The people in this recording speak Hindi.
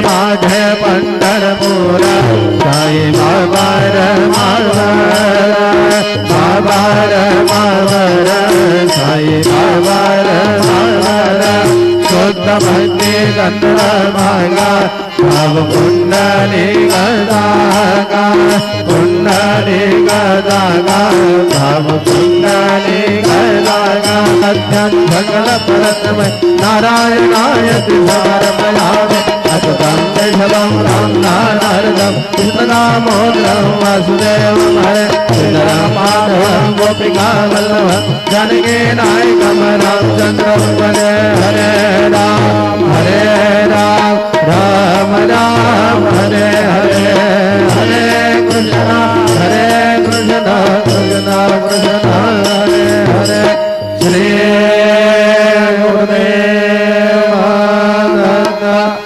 माझे पंढरपूर साई बाबा मावर साई बाबा शुद्ध भक्ति तंत्र मागा भाव कुंडली गदागा भाव कुंडली गदागा सकल परतमय नारायणाय समर्पयामि अतुतं केशवं राम नारायणं कृष्णदामोदरं वासुदेवं हरे श्रीरामाधवं गोपिका वल्लभं जानकी नायकं रामचन्द्रं वन्दे हरे राम।